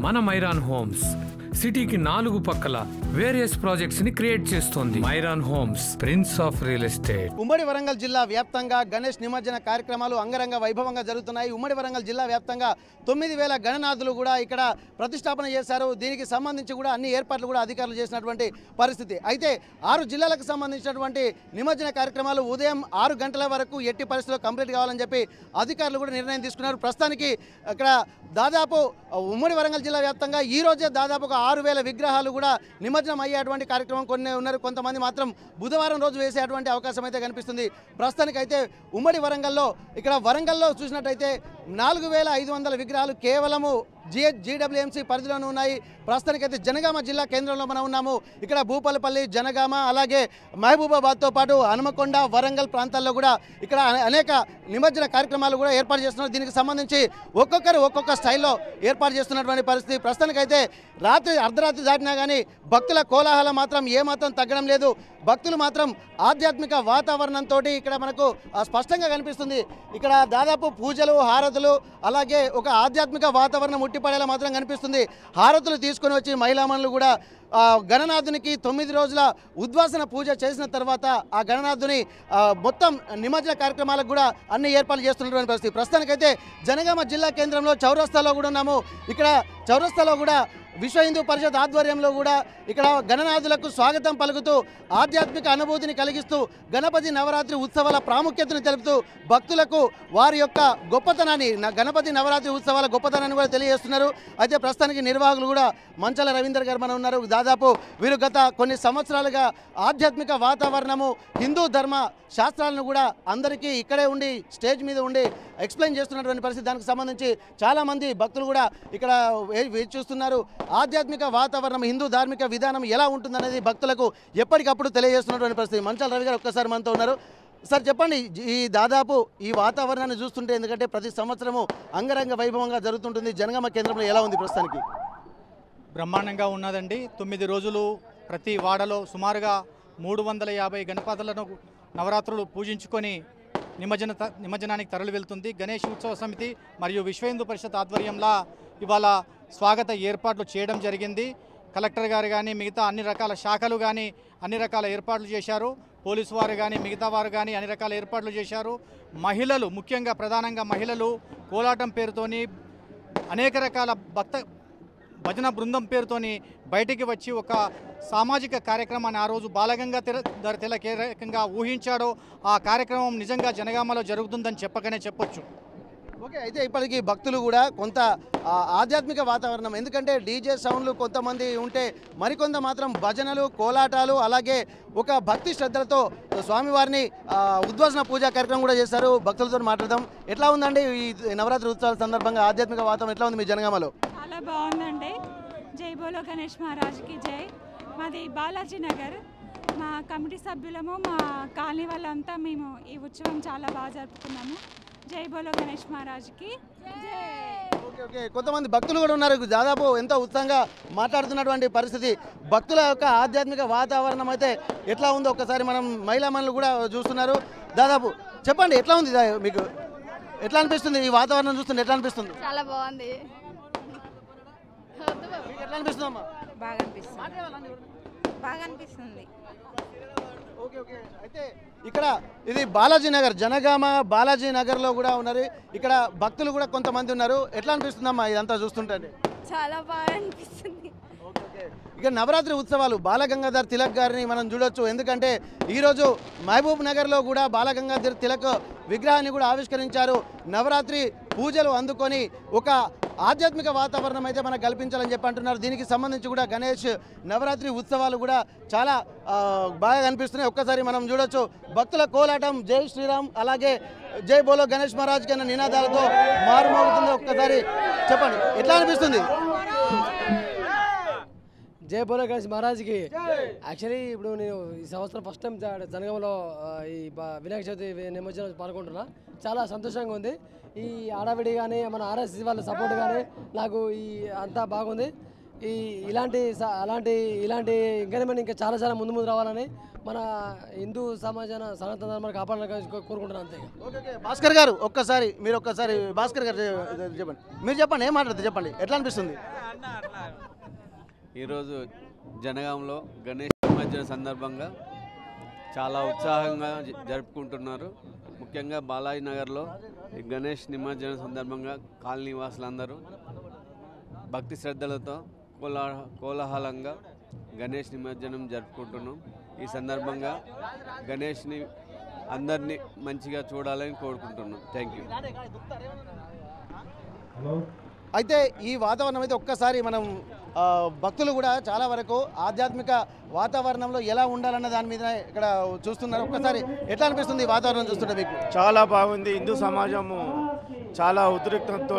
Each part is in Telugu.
మన మైరాన్ హోమ్స్ సిటీకి 4 పక్కల వేరియస్ ప్రాజెక్ట్స్ ని క్రియేట్ చేస్తోంది. మైరాన్ homes, prince of real estate. ఉమ్మడి వరంగల్ జిల్లా వ్యాప్తంగా గణేష్ నిమజ్జన కార్యక్రమాలు అంగరంగ వైభవంగా జరుగుతున్నాయి. ఉమ్మడి వరంగల్ జిల్లా వ్యాప్తంగా 9000 గణనాథులు కూడా ఇక్కడ ప్రతిష్టాపన చేశారు. దీనికి సంబంధించి కూడా అన్ని ఏర్పాట్లు కూడా అధికారులు చేసినటువంటి పరిస్థితి. అయితే 6 జిల్లాలకు సంబంధించినటువంటి నిమజ్జన కార్యక్రమాలు ఉదయం 6 గంటల వరకు ఎట్టి పరిస్థితుల్లో కంప్లీట్ కావాలని చెప్పి అధికారులు కూడా నిర్ణయం తీసుకున్నారు. ప్రస్తుతానికి ఇక్కడ దాదాపు ఉమ్మడి వరంగల్ జిల్లా వ్యాప్తంగా ఈ రోజే దాదాపు 6000 విగ్రహాలు కూడా నిమజ్జనం అయ్యేటువంటి కార్యక్రమం కొన్ని ఉన్నారు. కొంతమంది మాత్రం బుధవారం రోజు వేసేటువంటి అవకాశం అయితే కనిపిస్తుంది. ప్రస్తుతానికైతే ఉమ్మడి వరంగల్లో ఇక్కడ వరంగల్లో చూసినట్టయితే 4500 విగ్రహాలు కేవలము జీడబ్ల్యూఎంసీ పరిధిలోనే ఉన్నాయి. ప్రస్తుతానికైతే జనగామ జిల్లా కేంద్రంలో మనం ఉన్నాము. ఇక్కడ భూపాలపల్లి, జనగామ, అలాగే మహబూబాబాద్తో పాటు హనుమకొండ, వరంగల్ ప్రాంతాల్లో కూడా ఇక్కడ అనేక నిమజ్జన కార్యక్రమాలు కూడా ఏర్పాటు చేస్తున్నారు. దీనికి సంబంధించి ఒక్కొక్కరు ఒక్కొక్క స్టైల్లో ఏర్పాటు చేస్తున్నటువంటి పరిస్థితి. ప్రస్తుతానికైతే అర్ధరాత్రి దాటినా కానీ భక్తుల కోలాహలం మాత్రం ఏమాత్రం తగ్గడం లేదు. భక్తులు మాత్రం ఆధ్యాత్మిక వాతావరణంతో ఇక్కడ మనకు స్పష్టంగా కనిపిస్తుంది. ఇక్కడ దాదాపు పూజలు, హారతులు, అలాగే ఒక ఆధ్యాత్మిక వాతావరణం ఉట్టిపడేలా మాత్రం కనిపిస్తుంది. హారతులు తీసుకొని వచ్చి మహిళామణులు కూడా గణనాథునికి 9 రోజుల ఉద్వాసన పూజ చేసిన తర్వాత ఆ గణనాథుని మొత్తం నిమజ్జన కార్యక్రమాలకు కూడా అన్ని ఏర్పాట్లు చేస్తున్నటువంటి పరిస్థితి. ప్రస్తుతానికైతే జనగామ జిల్లా కేంద్రంలో చౌరస్తాలో కూడా ఉన్నాము. ఇక్కడ చౌరస్తాలో కూడా విశ్వ హిందూ పరిషత్ ఆధ్వర్యంలో కూడా ఇక్కడ గణనాథులకు స్వాగతం పలుకుతూ ఆధ్యాత్మిక అనుభూతిని కలిగిస్తూ గణపతి నవరాత్రి ఉత్సవాల ప్రాముఖ్యతను తెలుపుతూ భక్తులకు వారి యొక్క గొప్పతనాన్ని గణపతి నవరాత్రి ఉత్సవాల గొప్పతనాన్ని కూడా తెలియజేస్తున్నారు. అయితే ప్రస్తుతానికి నిర్వాహకులు కూడా మంచాల రవీందర్ గారు మనం ఉన్నారు. దాదాపు వీరు గత కొన్ని సంవత్సరాలుగా ఆధ్యాత్మిక వాతావరణము, హిందూ ధర్మ శాస్త్రాలను కూడా అందరికీ ఇక్కడే ఉండి స్టేజ్ మీద ఉండి ఎక్స్ప్లెయిన్ చేస్తున్నటువంటి పరిస్థితి. దానికి సంబంధించి చాలామంది భక్తులు కూడా ఇక్కడ చూస్తున్నారు. ఆధ్యాత్మిక వాతావరణం, హిందూ ధార్మిక విధానం ఎలా ఉంటుందనేది భక్తులకు ఎప్పటికప్పుడు తెలియజేస్తున్నటువంటి పరిస్థితి. మంచాల రవి గారు ఒక్కసారి మనతో ఉన్నారు. సార్ చెప్పండి, ఈ దాదాపు ఈ వాతావరణాన్ని చూస్తుంటే, ఎందుకంటే ప్రతి సంవత్సరము అంగరంగ వైభవంగా జరుగుతుంటుంది, జనగామ కేంద్రంలో ఎలా ఉంది ప్రస్తుతానికి? బ్రహ్మాండంగా ఉన్నదండి. 9 రోజులు ప్రతి వాడలో సుమారుగా 350 గణపతులను నవరాత్రులు పూజించుకొని నిమజ్జనానికి తరలి వెళ్తుంది. గణేష్ ఉత్సవ సమితి మరియు విశ్వ హిందూ పరిషత్ ఆధ్వర్యంలో ఇవాళ స్వాగత ఏర్పాట్లు చేయడం జరిగింది. కలెక్టర్ గారు కానీ మిగతా అన్ని రకాల శాఖలు కానీ అన్ని రకాల ఏర్పాట్లు చేశారు. పోలీసు వారు కానీ మిగతా వారు కానీ అన్ని రకాల ఏర్పాట్లు చేశారు. మహిళలు, ముఖ్యంగా ప్రధానంగా మహిళలు కోలాటం పేరుతోని అనేక రకాల భజన బృందం పేరుతోని బయటికి వచ్చి ఒక సామాజిక కార్యక్రమాన్ని ఆ రోజు బాలగంగాధర్ తిలక్ ఏ రకంగా ఊహించాడో ఆ కార్యక్రమం నిజంగా జనగామలో జరుగుతుందని చెప్పకనే చెప్పొచ్చు. ఓకే, అయితే ఇప్పటికీ భక్తులు కూడా కొంత ఆధ్యాత్మిక వాతావరణం, ఎందుకంటే డీజే సౌండ్లు కొంతమంది ఉంటే మరికొంత మాత్రం భజనలు, కోలాటాలు, అలాగే ఒక భక్తి శ్రద్ధలతో స్వామివారిని ఉద్వాసన పూజా కార్యక్రమం కూడా చేశారు. భక్తులతో మాట్లాడదాం. ఎట్లా ఉందండి ఈ నవరాత్రి ఉత్సవాల సందర్భంగా ఆధ్యాత్మిక వాతావరణం ఎట్లా ఉంది మీ జనగామలో? చాలా బాగుందండి. జై బోలో గణేష్ మహారాజ్కి జై. మాది బాలాజీ నగర్. మా కమిటీ సభ్యులము, మా కాలనీ వాళ్ళంతా మేము ఈ ఉత్సవం చాలా బాగా జరుపుకున్నాము. జై బోలో గణేష్ మహారాజ్కి జై. ఓకే, కొంతమంది భక్తులు కూడా ఉన్నారు. దాదాపు ఎంతో ఉత్సాహంగా మాట్లాడుతున్నటువంటి పరిస్థితి. భక్తుల యొక్క ఆధ్యాత్మిక వాతావరణం అయితే ఎట్లా ఉందో ఒక్కసారి మనం మహిళామణులు కూడా చూస్తున్నారు. దాదాపు చెప్పండి, ఎట్లా ఉంది మీకు? ఎట్లా అనిపిస్తుంది ఈ వాతావరణం చూస్తుంటే? ఎట్లా అనిపిస్తుంది? చాలా బాగుంది. ఎట్లా అనిపిస్తుందమ్మా? బాగా అనిపిస్తుంది. ఓకే ఓకే, అయితే ఇక్కడ ఇది బాలాజీ నగర్, జనగామ బాలాజీ నగర్లో కూడా ఉన్నారు. ఇక్కడ భక్తులు కూడా కొంతమంది ఉన్నారు. ఎట్లా అనిపిస్తుందమ్మా ఇదంతా చూస్తుంటే? చాలా బాగా అనిపిస్తుంది. ఇక నవరాత్రి ఉత్సవాలు బాలగంగాధర్ తిలక్ గారిని మనం చూడొచ్చు. ఎందుకంటే ఈరోజు మహబూబ్ నగర్లో కూడా బాలగంగాధర్ తిలక్ విగ్రహాన్ని కూడా ఆవిష్కరించారు. నవరాత్రి పూజలు అందుకొని ఒక ఆధ్యాత్మిక వాతావరణం అయితే మనకు కల్పించాలని చెప్పి అంటున్నారు. దీనికి సంబంధించి కూడా గణేష్ నవరాత్రి ఉత్సవాలు కూడా చాలా బాగా కనిపిస్తున్నాయి. ఒక్కసారి మనం చూడొచ్చు. భక్తుల కోలాటం జై శ్రీరామ్, అలాగే జై బోలో గణేష్ మహారాజ్ కన్నా నినాదాలతో మారుమోగుతుంది. ఒక్కసారి చెప్పండి, ఎట్లా అనిపిస్తుంది? జై బోలో గణేష్ మహారాజ్కి. యాక్చువల్లీ ఇప్పుడు నేను ఈ సంవత్సరం ఫస్ట్ టైం జనగామలో ఈ వినాయక చవితి నిమజ్జనం పాల్గొంటున్నా. చాలా సంతోషంగా ఉంది. ఈ ఆడవిడి కానీ మన ఆర్ఎస్సీ వాళ్ళ సపోర్ట్ కానీ నాకు ఈ అంతా బాగుంది. ఇలాంటి ఇంకానే ఇంకా చాలా ముందు రావాలని మన హిందూ సమాజాన్ని సనాతన ధర్మాన్ని కాపాడాలని కోరుకుంటున్నాను అంతే. ఓకే భాస్కర్ గారు ఒక్కసారి భాస్కర్ గారు చెప్పండి, మీరు చెప్పండి, ఏం మాట్లాడుతుంది చెప్పండి, ఎట్లా అనిపిస్తుంది? ఈరోజు జనగాంలో గణేష్ నిమజ్జన సందర్భంగా చాలా ఉత్సాహంగా జరుపుకుంటున్నారు. ముఖ్యంగా బాలాజీ నగర్లో ఈ గణేష్ నిమజ్జన సందర్భంగా కాలనీ వాసులందరూ భక్తి శ్రద్ధలతో కోలాహలంగా గణేష్ నిమజ్జనం జరుపుకుంటున్నాం. ఈ సందర్భంగా గణేష్ని అందరినీ మంచిగా చూడాలని కోరుకుంటున్నాం. Thank you. అయితే ఈ వాతావరణం అయితే ఒక్కసారి మనం భక్తులు కూడా చాలా వరకు ఆధ్యాత్మిక వాతావరణంలో ఎలా ఉండాలన్న దాని మీద ఇక్కడ చూస్తున్నారు. ఒక్కసారి ఎట్లా అనిపిస్తుంది ఈ వాతావరణం చూస్తుంటే మీకు? చాలా బాగుంది. హిందూ సమాజము చాలా ఉద్రిక్తంతో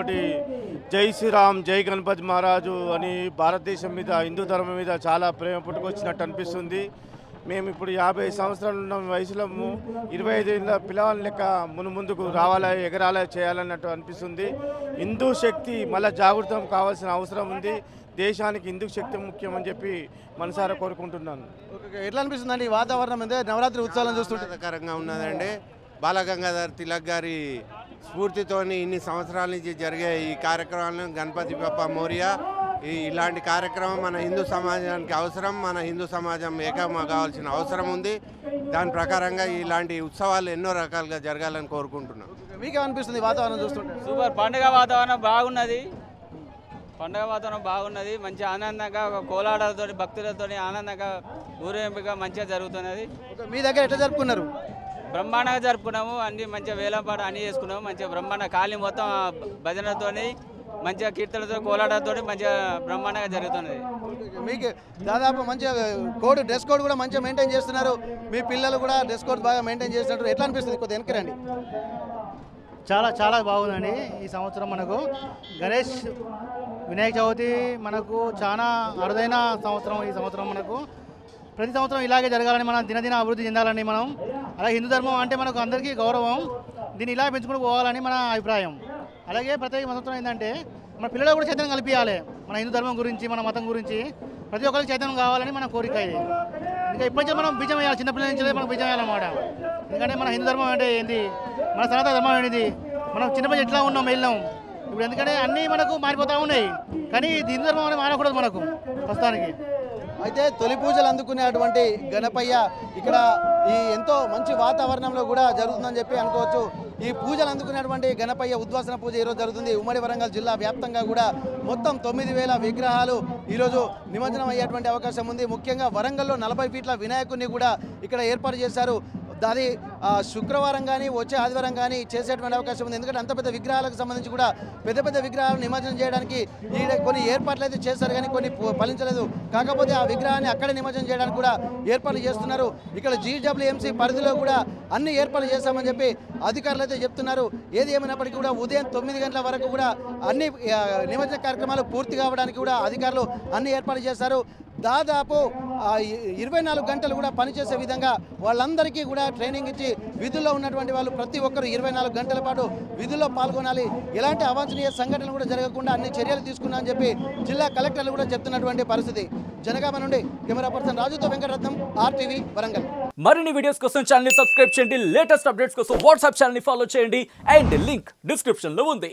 జై శ్రీరామ్ జై గణపతి మహారాజు అని భారతదేశం మీద హిందూ ధర్మం మీద చాలా ప్రేమ పుట్టుకొచ్చినట్టు అనిపిస్తుంది. మేము ఇప్పుడు 50 సంవత్సరాలు ఉన్న వయసులో 25 ఏళ్ళ పిల్లల లెక్క ముందుకు రావాలా, ఎగరాలా, చేయాలన్నట్టు అనిపిస్తుంది. హిందూ శక్తి మళ్ళీ జాగృతం కావాల్సిన అవసరం ఉంది. దేశానికి హిందూ శక్తి ముఖ్యమని చెప్పి మనసారా కోరుకుంటున్నాను. ఎట్లా అనిపిస్తుంది అండి ఈ వాతావరణం? అంటే నవరాత్రి ఉత్సవాలను చూస్తుంటే ఆనందకరంగా ఉన్నదండి. బాలగంగాధర్ తిలక్ గారి స్ఫూర్తితోని ఇన్ని సంవత్సరాల నుంచి జరిగే ఈ కార్యక్రమాలను గణపతి బప్ప మోరియా ఇలాంటి కార్యక్రమం మన హిందూ సమాజానికి అవసరం. మన హిందూ సమాజం ఏకమ కావాల్సిన అవసరం ఉంది. దాని ప్రకారంగా ఇలాంటి ఉత్సవాలు ఎన్నో రకాలుగా జరగాలని కోరుకుంటున్నాం. మీకేమనిపిస్తుంది వాతావరణం చూస్తుంటే? సూపర్. పండుగ వాతావరణం బాగున్నది. మంచి ఆనందంగా కోలాటలతో భక్తులతో ఆనందంగా ఊరేగింపుగా మంచిగా జరుగుతున్నది. మీ దగ్గర ఎట్లా జరుపుకున్నారు? బ్రహ్మాండంగా జరుపుకున్నాము. అన్ని మంచిగా వేలంపాట అన్నీ చేసుకున్నాము. మంచిగా బ్రహ్మాండ కాలనీ మొత్తం భజనతో మంచిగా కీర్తనతో కోలాటలతో మంచిగా బ్రహ్మాండంగా జరుగుతున్నది. మీకు దాదాపు మంచిగా డ్రెస్ కోడ్ కూడా మంచిగా మెయింటైన్ చేస్తున్నారు. మీ పిల్లలు కూడా డ్రెస్ కోడ్ బాగా మెయింటైన్ చేస్తున్నారు. ఎట్లా అనిపిస్తుంది? కొద్దిగా వెనకరండి. చాలా బాగుందండి. ఈ సంవత్సరం మనకు గణేష్ వినాయక చవితి మనకు చాలా అరుదైన సంవత్సరం. ఈ సంవత్సరం మనకు ప్రతి సంవత్సరం ఇలాగే జరగాలని, మనం దినదిన అభివృద్ధి చెందాలని, మనం అలాగే హిందూ ధర్మం అంటే మనకు అందరికీ గౌరవం, దీన్ని ఇలా పెంచుకుంటూ పోవాలని మన అభిప్రాయం. అలాగే ప్రత్యేక సంవత్సరం ఏంటంటే మన పిల్లలు కూడా చైతన్యం కల్పించాలి. మన హిందూ ధర్మం గురించి, మన మతం గురించి ప్రతి ఒక్కరికి చైతన్యం కావాలని మన కోరిక ఇది. ఇంకా ఇప్పటి నుంచి మనం బీజం వేయాలి. చిన్నపిల్లల నుంచి మనం బీజం వేయాలన్నమాట. ఎందుకంటే మన హిందూ ధర్మం అంటే ఏంటి, మన సనాతన ధర్మం ఏంటిది, మనం చిన్నపిల్లలు ఎట్లా ఉన్నాం వెళ్ళినాం ఇప్పుడు. ఎందుకంటే అన్నీ మనకు మారిపోతూ ఉన్నాయి, కానీ హిందూ ధర్మం అనేది మారకూడదు మనకు ప్రస్తుతానికి. అయితే తొలి పూజలు అందుకునేటువంటి గణపయ్య ఇక్కడ ఈ ఎంతో మంచి వాతావరణంలో కూడా జరుగుతుందని చెప్పి అనుకోవచ్చు. ఈ పూజలు అందుకునేటువంటి గణపయ్య ఉద్వాసన పూజ ఈరోజు జరుగుతుంది. ఉమ్మడి వరంగల్ జిల్లా వ్యాప్తంగా కూడా మొత్తం 9000 విగ్రహాలు ఈరోజు నిమజ్జనం అయ్యేటువంటి అవకాశం ఉంది. ముఖ్యంగా వరంగల్లో 40 ఫీట్ల వినాయకుడిని కూడా ఇక్కడ ఏర్పాటు చేశారు. అది శుక్రవారం కానీ వచ్చే ఆదివారం కానీ చేసేటువంటి అవకాశం ఉంది. ఎందుకంటే అంత పెద్ద విగ్రహాలకు సంబంధించి కూడా పెద్ద విగ్రహాలు నిమజ్జనం చేయడానికి కొన్ని ఏర్పాట్లు అయితే చేశారు, కానీ కొన్ని ఫలించలేదు. కాకపోతే ఆ విగ్రహాన్ని అక్కడే నిమజ్జనం చేయడానికి కూడా ఏర్పాట్లు చేస్తున్నారు. ఇక్కడ జీడబ్ల్యూఎంసీ పరిధిలో కూడా అన్ని ఏర్పాట్లు చేశామని చెప్పి అధికారులు అయితే చెప్తున్నారు. ఏది ఏమైనప్పటికీ కూడా ఉదయం 9 గంటల వరకు కూడా అన్ని నిమజ్జన కార్యక్రమాలు పూర్తి కావడానికి కూడా అధికారులు అన్ని ఏర్పాట్లు చేశారు. దాదాపు 24 గంటలు కూడా పనిచేసే విధంగా వాళ్ళందరికీ కూడా ట్రైనింగ్ ఇచ్చి విధుల్లో ఉన్నటువంటి వాళ్ళు ప్రతి ఒక్కరు 24 గంటల పాటు విధుల్లో పాల్గొనాలి. ఎలాంటి అవాంఛనీయ సంఘటనలు కూడా జరగకుండా అన్ని చర్యలు తీసుకున్నామని చెప్పి జిల్లా కలెక్టర్లు కూడా చెప్తున్నటువంటి పరిస్థితి. జనగామ నుండి కెమెరా పర్సన్ రాజుతో వెంకటరత్నం, RTV వరంగల్. మరిన్ని వీడియోస్ కోసం ఛానల్ ని సబ్స్క్రైబ్ చేయండి. లేటెస్ట్ అప్డేట్స్ కోసం వాట్సాప్ ఛానల్ ని ఫాలో చేయండి. అండ్ లింక్ డిస్క్రిప్షన్ లో ఉంది.